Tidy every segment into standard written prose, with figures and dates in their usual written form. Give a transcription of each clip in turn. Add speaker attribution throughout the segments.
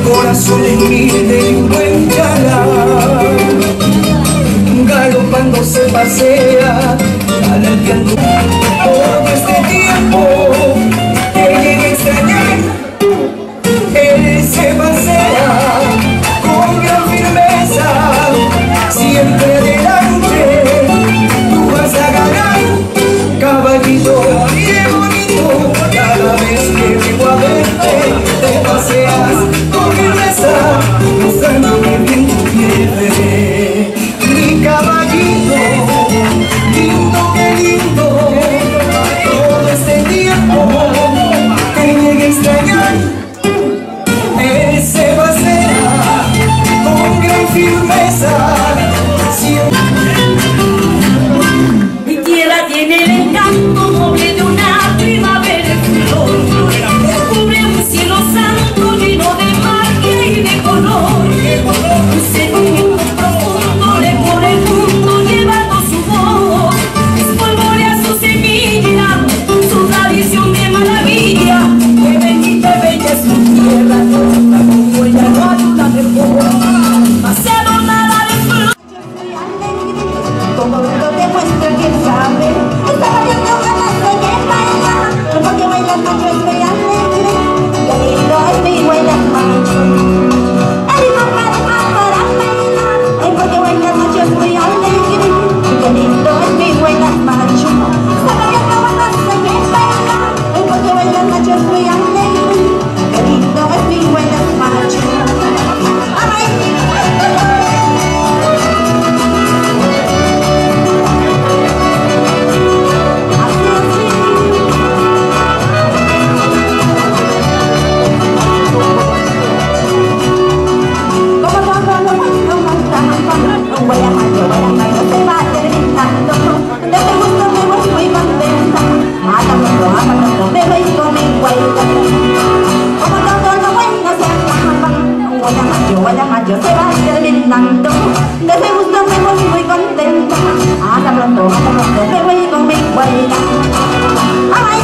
Speaker 1: corazón humilde y un buen chalán, galopando se pasea, galanteando todo este tiempo que llegué a extrañar. Él se pasea con gran firmeza, siempre adelante, tú vas a ganar, caballito, qué bonito, cada vez que vengo a verte, te paseas con firmeza, mostrando que bien tú quieres, mi caballito, lindo, qué lindo, todo este tiempo que llegué a extrañar. Él se pasea con gran firmeza.
Speaker 2: Mi tierra tiene el encanto noble de una primavera en flor. Cubre un cielo santo lleno de magia y de color. Un sentimiento profundo le pone el mundo llevando su voz. Espolvorea su semilla, su tradición de maravilla. Que bendita y bella es su tierra, como ella no ayuda mejor. Más adornada de flor.
Speaker 3: Todo lo demuestra que sabe. Estaba viendo ganas de bailar, porque bailar macho es muy alegre. Qué lindo es mi bailar macho. El ritmo para bailar, porque bailar macho es muy alegre. Qué lindo es mi bailar macho. Estaba viendo ganas de bailar, porque bailar macho es muy alegre. Qué lindo es mi bailar macho. Yo se va terminando, de ese gusto me voy muy contenta. Hasta pronto, me voy con mi huelga. Ay,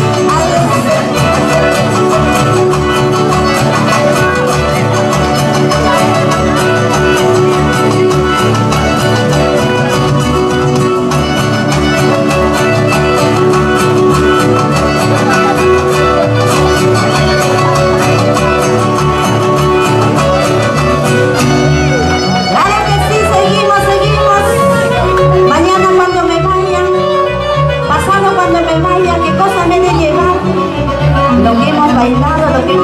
Speaker 3: bailado, lo que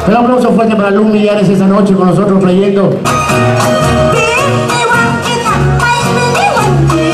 Speaker 4: Un aplauso fuerte para Luz Millares esta noche con nosotros trayendo.
Speaker 3: Give me one, and I might really want you.